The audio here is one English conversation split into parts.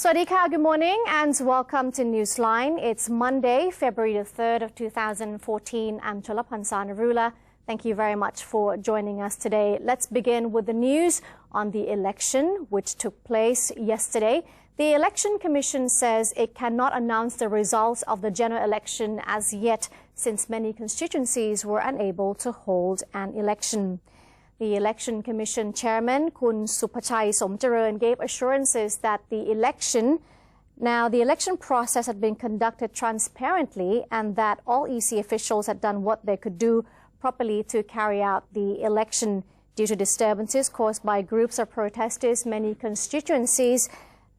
Swadika, good morning and welcome to Newsline. It's Monday, February the 3rd of 2014. I'm Cholapansa Narula. Thank you very much for joining us today. Let's begin with the news on the election, which took place yesterday. The Election Commission says it cannot announce the results of the general election as yet, since many constituencies were unable to hold an election. The Election Commission Chairman, Kun Supachai Somjaran, gave assurances that the election process had been conducted transparently and that all EC officials had done what they could do properly to carry out the election. Due to disturbances caused by groups of protesters, many constituencies,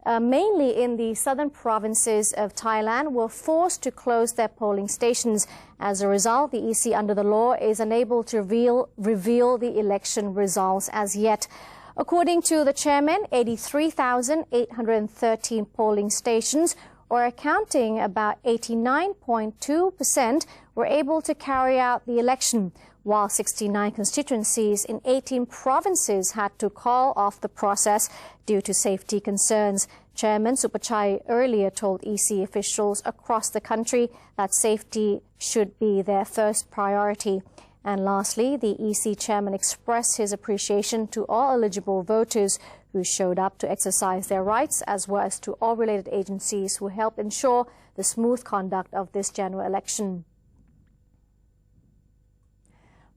mainly in the southern provinces of Thailand, were forced to close their polling stations. As a result, the EC under the law is unable to reveal the election results as yet. According to the chairman, 83,813 polling stations, or accounting about 89.2%, were able to carry out the election, while 69 constituencies in 18 provinces had to call off the process due to safety concerns. Chairman Supachai earlier told EC officials across the country that safety should be their first priority. And lastly, the EC chairman expressed his appreciation to all eligible voters who showed up to exercise their rights, as well as to all related agencies who helped ensure the smooth conduct of this general election.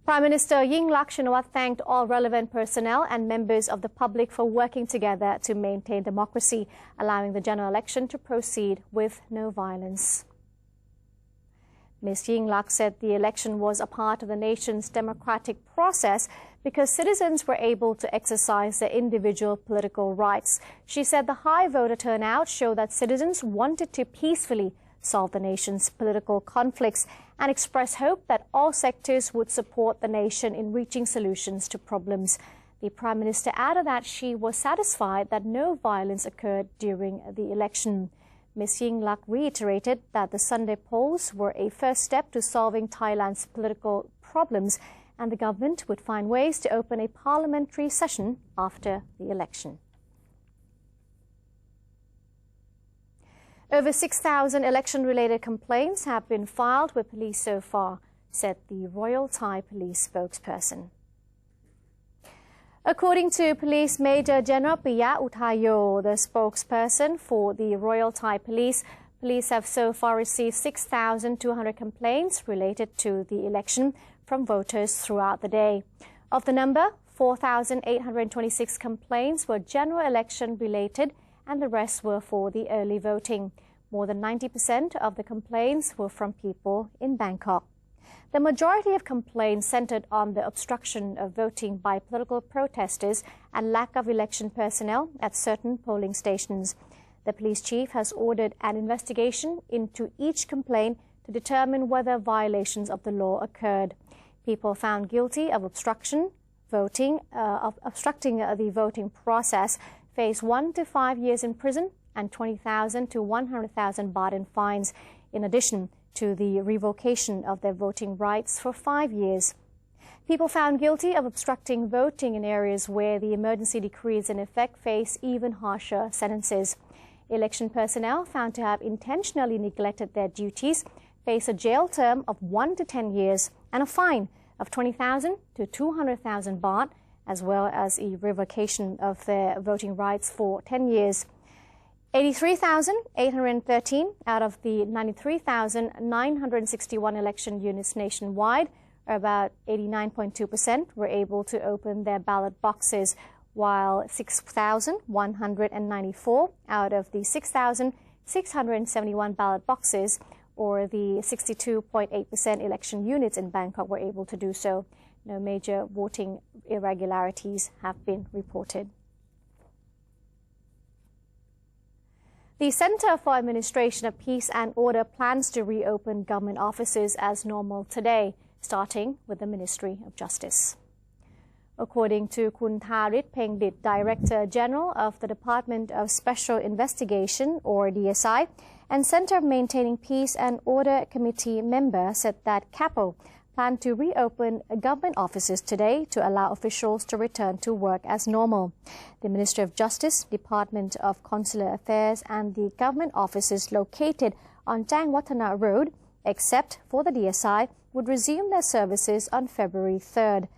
Prime Minister Yingluck Shinawatra thanked all relevant personnel and members of the public for working together to maintain democracy, allowing the general election to proceed with no violence. Ms. Yingluck said the election was a part of the nation's democratic process because citizens were able to exercise their individual political rights. She said the high voter turnout showed that citizens wanted to peacefully solve the nation's political conflicts and express hope that all sectors would support the nation in reaching solutions to problems. The Prime Minister added that she was satisfied that no violence occurred during the election. Ms. Yingluck reiterated that the Sunday polls were a first step to solving Thailand's political problems, and the government would find ways to open a parliamentary session after the election. Over 6,000 election-related complaints have been filed with police so far, said the Royal Thai Police spokesperson. According to Police Major General Piya Utayo, the spokesperson for the Royal Thai Police, police have so far received 6,200 complaints related to the election from voters throughout the day. Of the number, 4,826 complaints were general election related, and the rest were for the early voting. More than 90% of the complaints were from people in Bangkok. The majority of complaints centered on the obstruction of voting by political protesters and lack of election personnel at certain polling stations. The police chief has ordered an investigation into each complaint to determine whether violations of the law occurred. People found guilty of obstructing the voting process face 1 to 5 years in prison and 20,000 to 100,000 baht in fines, in addition to the revocation of their voting rights for 5 years. People found guilty of obstructing voting in areas where the emergency decree is in effect face even harsher sentences. Election personnel found to have intentionally neglected their duties face a jail term of 1 to 10 years and a fine of 20,000 to 200,000 baht, as well as a revocation of their voting rights for 10 years. 83,813 out of the 93,961 election units nationwide, or about 89.2%, were able to open their ballot boxes, while 6,194 out of the 6,671 ballot boxes, or the 62.8% election units in Bangkok, were able to do so. No major voting irregularities have been reported. The Center for Administration of Peace and Order plans to reopen government offices as normal today, starting with the Ministry of Justice. According to Kun Tharit Pengdit, Director General of the Department of Special Investigation, or DSI, and Center of Maintaining Peace and Order Committee member, said that CAPO plan to reopen government offices today to allow officials to return to work as normal. The Ministry of Justice, Department of Consular Affairs and the government offices located on Jangwatana Road, except for the DSI, would resume their services on February 3rd.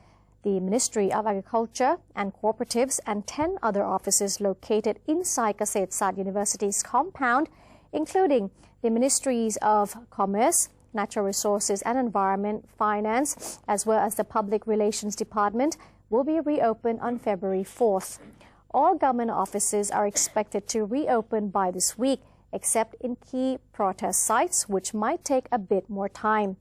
The Ministry of Agriculture and Cooperatives and 10 other offices located inside Kasetsart Sat University's compound, including the Ministries of Commerce, Natural Resources and Environment, Finance, as well as the Public Relations Department, will be reopened on February 4th. All government offices are expected to reopen by this week, except in key protest sites, which might take a bit more time.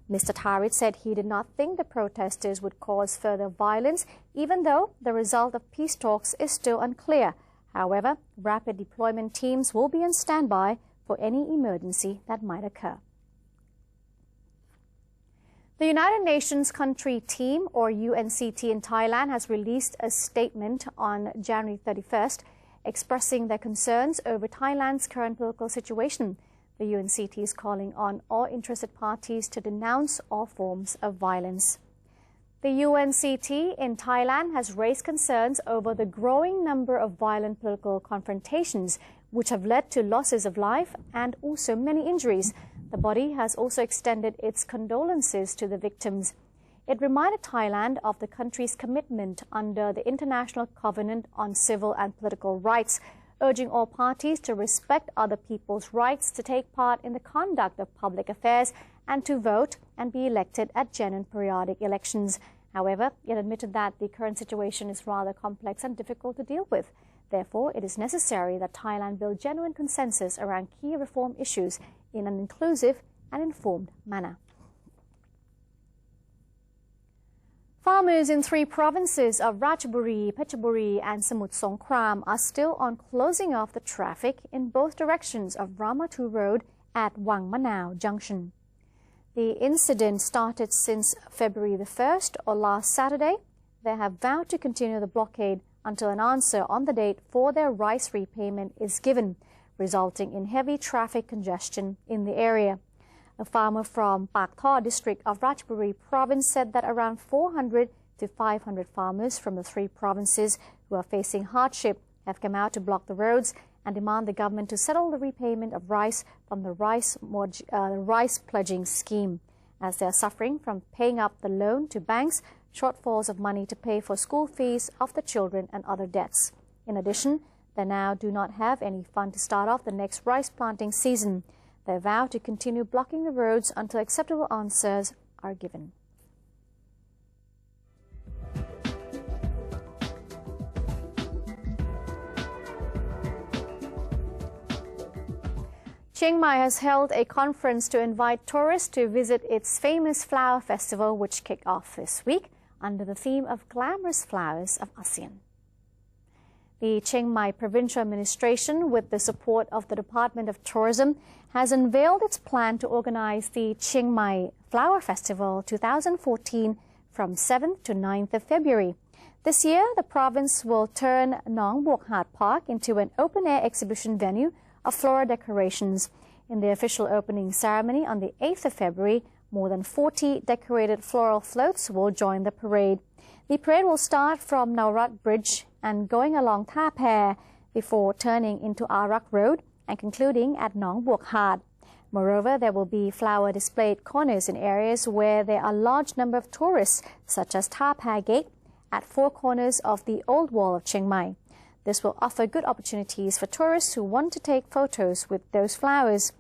Mr. Tharit said he did not think the protesters would cause further violence, even though the result of peace talks is still unclear. However, rapid deployment teams will be on standby for any emergency that might occur. The United Nations Country Team, or UNCT in Thailand, has released a statement on January 31st expressing their concerns over Thailand's current political situation. The UNCT is calling on all interested parties to denounce all forms of violence. The UNCT in Thailand has raised concerns over the growing number of violent political confrontations, which have led to losses of life and also many injuries. The body has also extended its condolences to the victims. It reminded Thailand of the country's commitment under the International Covenant on Civil and Political Rights, urging all parties to respect other people's rights to take part in the conduct of public affairs and to vote and be elected at genuine periodic elections. However, it admitted that the current situation is rather complex and difficult to deal with. Therefore, it is necessary that Thailand build genuine consensus around key reform issues in an inclusive and informed manner. Farmers in 3 provinces of Ratchaburi, Phetchaburi and Samut Songkhram are still on closing off the traffic in both directions of Ramatu Road at Wang Manao Junction. The incident started since February the 1st or last Saturday. They have vowed to continue the blockade until an answer on the date for their rice repayment is given, resulting in heavy traffic congestion in the area. A farmer from Pak Thaw district of Ratchaburi province said that around 400 to 500 farmers from the 3 provinces who are facing hardship have come out to block the roads and demand the government to settle the repayment of rice from the rice pledging scheme, as they are suffering from paying up the loan to banks, shortfalls of money to pay for school fees of the children and other debts. In addition, they now do not have any fund to start off the next rice planting season. They vow to continue blocking the roads until acceptable answers are given. Chiang Mai has held a conference to invite tourists to visit its famous flower festival, which kicked off this week under the theme of Glamorous Flowers of ASEAN. The Chiang Mai Provincial Administration, with the support of the Department of Tourism, has unveiled its plan to organize the Chiang Mai Flower Festival 2014 from 7th to 9th of February. This year, the province will turn Nong Buok Hat Park into an open-air exhibition venue of floral decorations. In the official opening ceremony on the 8th of February, more than 40 decorated floral floats will join the parade. The parade will start from Naurat Bridge and going along Tha Pair before turning into Arak Road and concluding at Nong Buok Hat. Moreover, there will be flower displayed corners in areas where there are a large number of tourists, such as Tha Pair Gate, at 4 corners of the old wall of Chiang Mai. This will offer good opportunities for tourists who want to take photos with those flowers.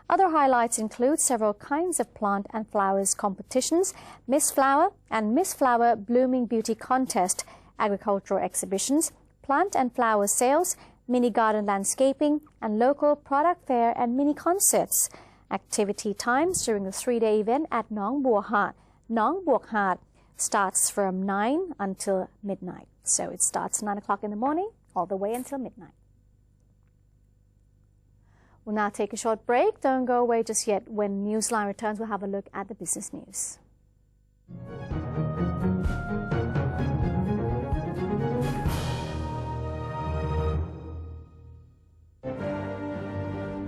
Other highlights include several kinds of plant and flowers competitions, Miss Flower and Miss Flower Blooming Beauty Contest, agricultural exhibitions, plant and flower sales, mini garden landscaping, and local product fair and mini concerts. Activity times during the 3-day event at Nong Buok Hat starts from 9 until midnight. So it starts 9 o'clock in the morning all the way until midnight. We'll now take a short break. Don't go away just yet. When Newsline returns, we'll have a look at the business news.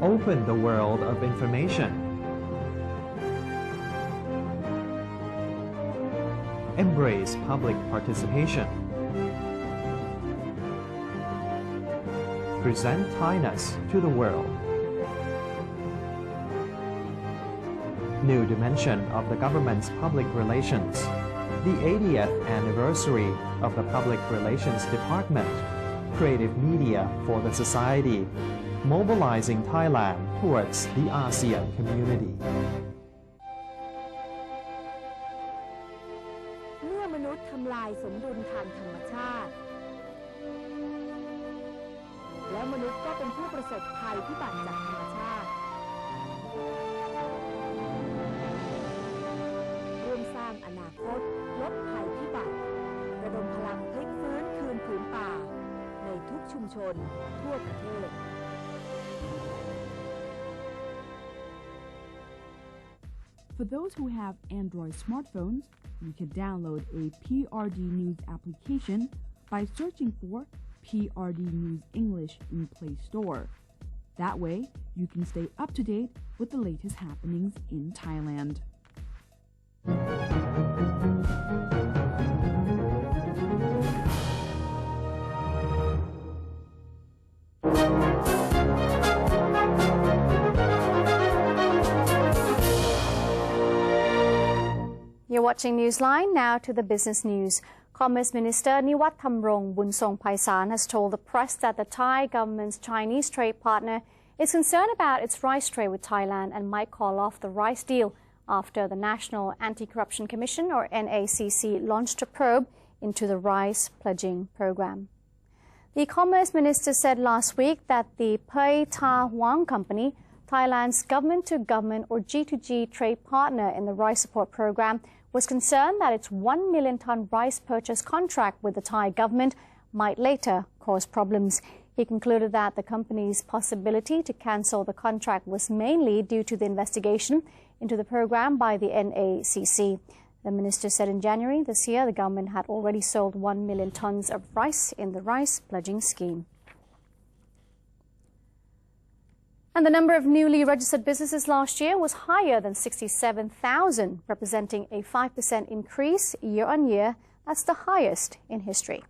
Open the world of information. embrace public participation. Present Thainess to the world. New dimension of the government's public relations. The 80th anniversary of the Public Relations Department. Creative media for the society. Mobilizing Thailand towards the ASEAN community. เมื่อมนุษย์ทำลายสมดุลทางธรรมชาติและมนุษย์ก็เป็นผู้ประสบภัยพิบัติจากธรรมชาติร่วมสร้างอนาคตลดภัยพิบัติระดมพลังพลิกฟื้นคืนผืนป่าในทุกชุมชนทั่วประเทศFor those who have Android smartphones, you can download a PRD News application by searching for PRD News English in Play Store. That way, you can stay up to date with the latest happenings in Thailand. You're watching Newsline. Now to the business news. Commerce Minister Niwatt Thamrong Bunsongpaisan has told the press that the Thai government's Chinese trade partner is concerned about its rice trade with Thailand and might call off the rice deal after the National Anti-Corruption Commission, or NACC, launched a probe into the rice pledging program. The Commerce Minister said last week that the Phai Tha Hoang Company, Thailand's government-to-government or G2G trade partner in the rice support program, was concerned that its 1 million ton rice purchase contract with the Thai government might later cause problems. He concluded that the company's possibility to cancel the contract was mainly due to the investigation into the program by the NACC. The minister said in January this year the government had already sold 1 million tons of rice in the rice pledging scheme. And the number of newly registered businesses last year was higher than 67,000, representing a 5% increase year-on-year. That's the highest in history.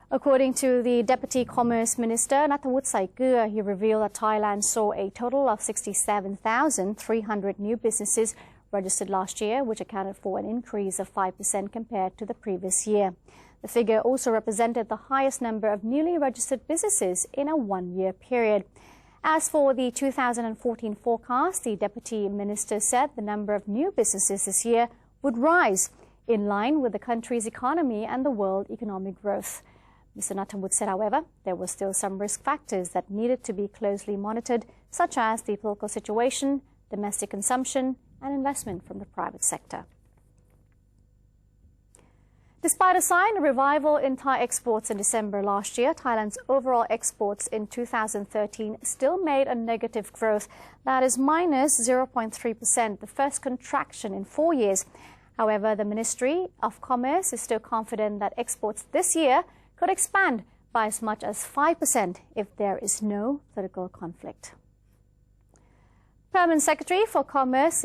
According to the Deputy Commerce Minister, Nattawut Saikur, he revealed that Thailand saw a total of 67,300 new businesses registered last year, which accounted for an increase of 5% compared to the previous year. The figure also represented the highest number of newly registered businesses in a one-year period. As for the 2014 forecast, the Deputy Minister said the number of new businesses this year would rise in line with the country's economy and the world economic growth. Mr. Nattawut said, however, there were still some risk factors that needed to be closely monitored, such as the political situation, domestic consumption, and investment from the private sector. Despite a sign of revival in Thai exports in December last year, Thailand's overall exports in 2013 still made a negative growth. That is minus 0.3%, the first contraction in 4 years. However, the Ministry of Commerce is still confident that exports this year could expand by as much as 5% if there is no political conflict. Permanent Secretary for Commerce,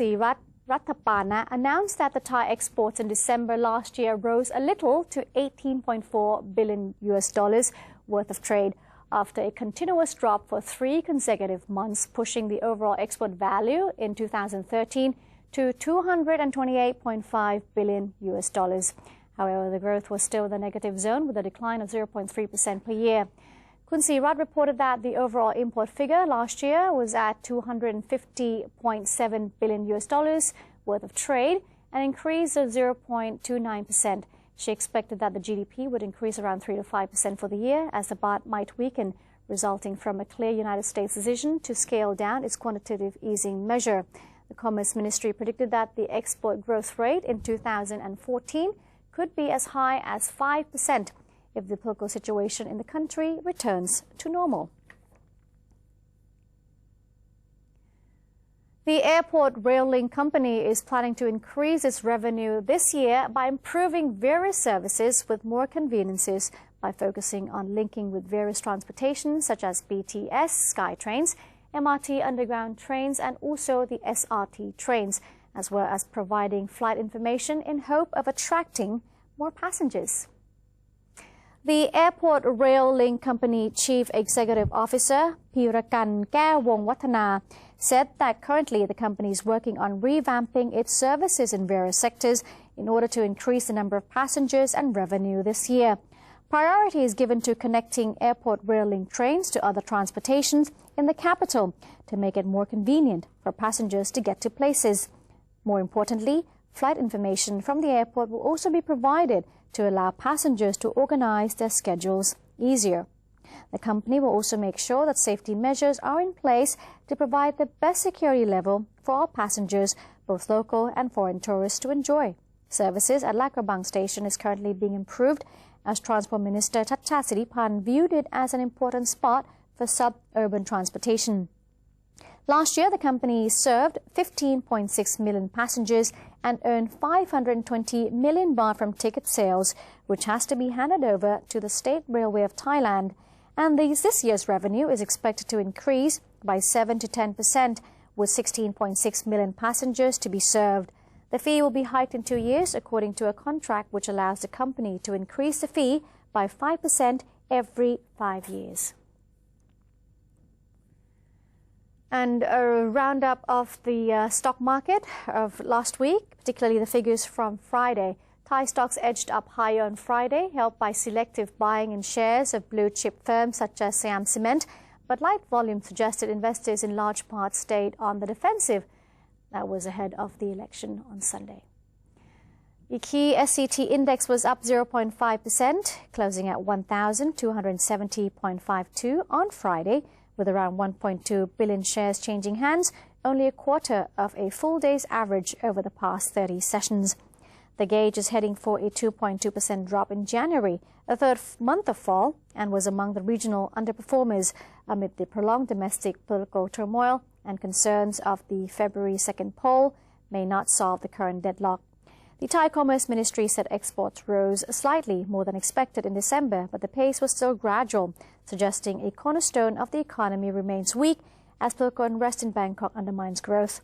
Rathapana, announced that the Thai exports in December last year rose a little to $18.4 billion worth of trade after a continuous drop for 3 consecutive months, pushing the overall export value in 2013 to $228.5 billion. However, the growth was still in the negative zone with a decline of 0.3% per year. Khun Sirat reported that the overall import figure last year was at $250.7 billion worth of trade, an increase of 0.29%. She expected that the GDP would increase around 3 to 5% for the year as the baht might weaken, resulting from a clear United States decision to scale down its quantitative easing measure. The Commerce Ministry predicted that the export growth rate in 2014 could be as high as 5% if the political situation in the country returns to normal. The Airport Rail Link Company is planning to increase its revenue this year by improving various services with more conveniences by focusing on linking with various transportation such as BTS, SkyTrains, MRT underground trains and also the SRT trains. as well as providing flight information in hope of attracting more passengers. The Airport Rail Link Company Chief Executive Officer, Pirakan Kewongwattana, said that currently the company is working on revamping its services in various sectors in order to increase the number of passengers and revenue this year. Priority is given to connecting airport rail link trains to other transportations in the capital to make it more convenient for passengers to get to places. More importantly, flight information from the airport will also be provided to allow passengers to organize their schedules easier. The company will also make sure that safety measures are in place to provide the best security level for all passengers, both local and foreign tourists, to enjoy. Services at Lakrabang Station is currently being improved as Transport Minister Chacha Siripan viewed it as an important spot for suburban transportation. Last year, the company served 15.6 million passengers and earned 520 million baht from ticket sales, which has to be handed over to the State Railway of Thailand. And this year's revenue is expected to increase by 7 to 10%, with 16.6 million passengers to be served. The fee will be hiked in 2 years, according to a contract which allows the company to increase the fee by 5% every 5 years. And a roundup of the stock market of last week, particularly the figures from Friday. Thai stocks edged up higher on Friday, helped by selective buying in shares of blue-chip firms such as Siam Cement, but light volume suggested investors in large part stayed on the defensive. That was ahead of the election on Sunday. The key SCT index was up 0.5%, closing at 1,270.52 on Friday, with around 1.2 billion shares changing hands, only a quarter of a full day's average over the past 30 sessions. The gauge is heading for a 2.2% drop in January, a third month of fall, and was among the regional underperformers amid the prolonged domestic political turmoil and concerns of the February 2nd poll may not solve the current deadlock. The Thai Commerce Ministry said exports rose slightly more than expected in December, but the pace was still gradual, suggesting a cornerstone of the economy remains weak as political unrest in Bangkok undermines growth.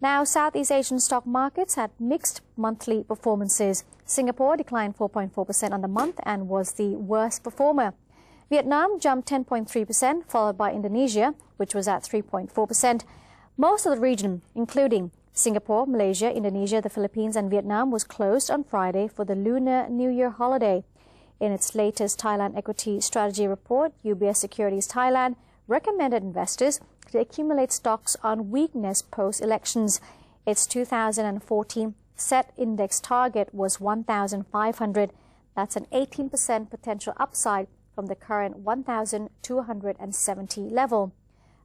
Now, Southeast Asian stock markets had mixed monthly performances. Singapore declined 4.4% on the month and was the worst performer. Vietnam jumped 10.3%, followed by Indonesia, which was at 3.4%. Most of the region, including Singapore, Malaysia, Indonesia, the Philippines and Vietnam, was closed on Friday for the Lunar New Year holiday. In its latest Thailand Equity Strategy Report, UBS Securities Thailand recommended investors to accumulate stocks on weakness post-elections. Its 2014 set index target was 1,500. That's an 18% potential upside from the current 1,270 level.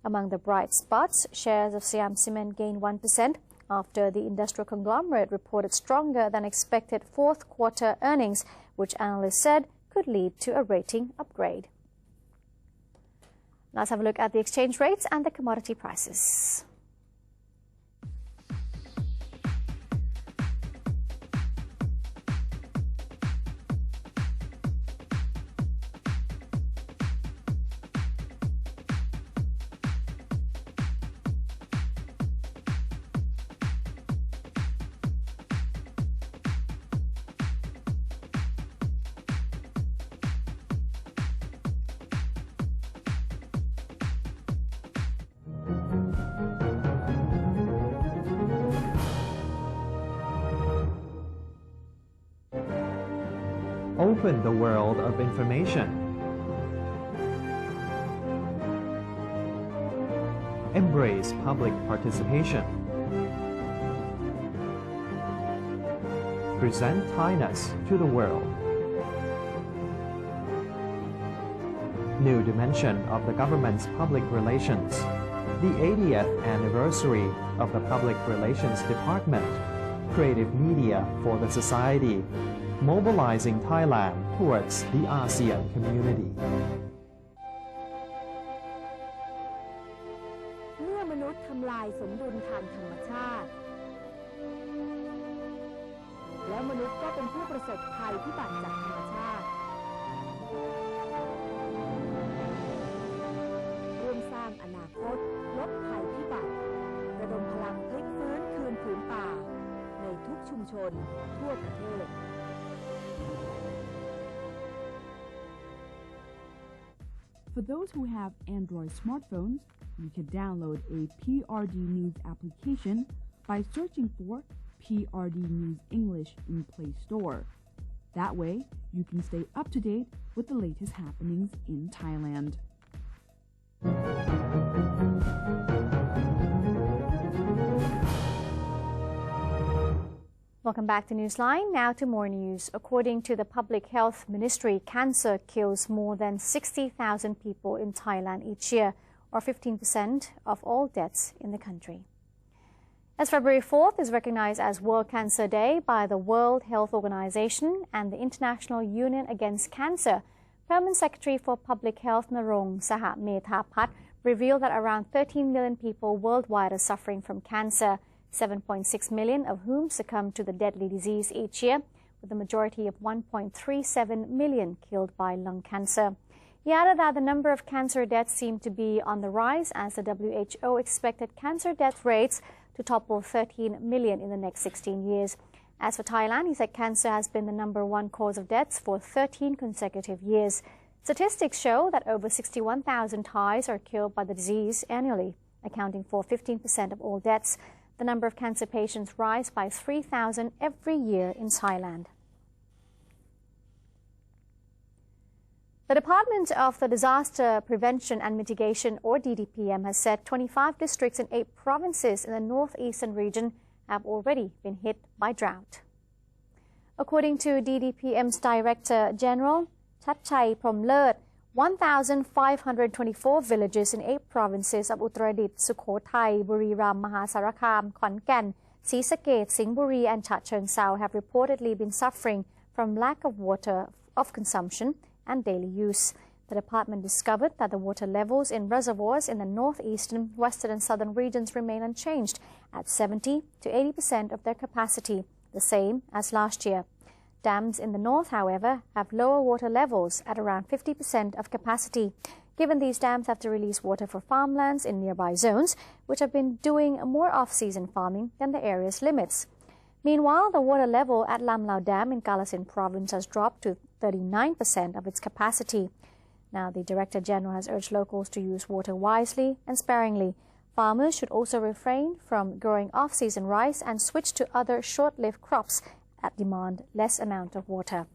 Among the bright spots, shares of Siam Cement gained 1% after the industrial conglomerate reported stronger than expected fourth quarter earnings, which analysts said could lead to a rating upgrade. Let's have a look at the exchange rates and the commodity prices. Open the world of information. Embrace public participation. Present Thainess to the world. New dimension of the government's public relations. The 80th anniversary of the Public Relations Department. Creative media for the society. Mobilizing Thailand towards the ASEAN community. เมื่อมนุษย์ทำลายสมดุลทางธรรมชาติแล้วมนุษย์ก็เป็นผู้ประสบภัยพิบัติจากธรรมชาติร่วมสร้างอนาคตลดภัยพิบัติระดมพลังพลิกฟื้นคืนผืนป่า ชนทั่วประเทศ For those who have Android smartphones, you can download a PRD News application by searching for PRD News English in Play Store. That way, you can stay up to date with the latest happenings in Thailand. Welcome back to Newsline. Now to more news. According to the Public Health Ministry, cancer kills more than 60,000 people in Thailand each year, or 15% of all deaths in the country. As February 4th is recognized as World Cancer Day by the World Health Organization and the International Union Against Cancer, Permanent Secretary for Public Health Narong Sahamethapat revealed that around 13 million people worldwide are suffering from cancer, 7.6 million of whom succumb to the deadly disease each year, with the majority of 1.37 million killed by lung cancer. He added that the number of cancer deaths seem to be on the rise as the WHO expected cancer death rates to topple 13 million in the next 16 years. As for Thailand, he said cancer has been the #1 cause of deaths for 13 consecutive years. Statistics show that over 61,000 Thais are killed by the disease annually, accounting for 15% of all deaths. The number of cancer patients rise by 3,000 every year in Thailand. The Department of the Disaster Prevention and Mitigation, or DDPM, has said 25 districts in 8 provinces in the northeastern region have already been hit by drought. According to DDPM's Director General, Chachai Promlert, 1,524 villages in 8 provinces of Uttaradit, Sukhothai, Buriram, Mahasarakam, Khon Kaen,ศรีสะเกษ Singburi and Chachoengsao have reportedly been suffering from lack of water of consumption and daily use. The department discovered that the water levels in reservoirs in the northeastern, western and southern regions remain unchanged at 70 to 80% of their capacity, the same as last year. Dams in the north, however, have lower water levels at around 50% of capacity. Given these dams have to release water for farmlands in nearby zones, which have been doing more off-season farming than the area's limits. Meanwhile, the water level at Lam Lao Dam in Kalasin province has dropped to 39% of its capacity. Now, the Director General has urged locals to use water wisely and sparingly. Farmers should also refrain from growing off-season rice and switch to other short-lived crops that demand less amount of water.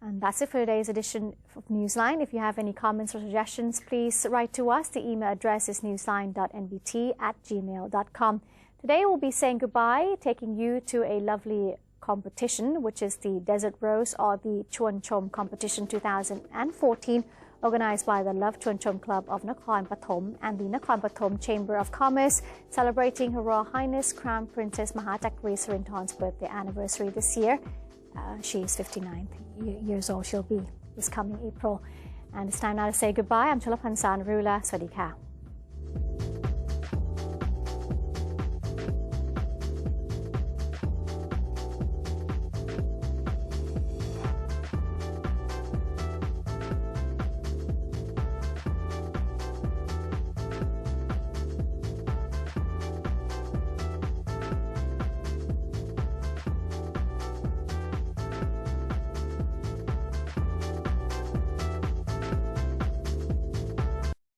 And that's it for today's edition of Newsline. If you have any comments or suggestions, please write to us. The email address is newsline.nbt@gmail.com. Today we'll be saying goodbye, taking you to a lovely competition, which is the Desert Rose or the Chuan Chom Competition 2014, organized by the Love Chuan Chom Club of Nakhon Pathom and the Nakhon Pathom Chamber of Commerce, celebrating Her Royal Highness Crown Princess Mahachakri Sarinthorn's birthday anniversary this year. She is 59 years old. She'll be this coming April. And it's time now to say goodbye. I'm Cholapan Sanarula. Swadee ka.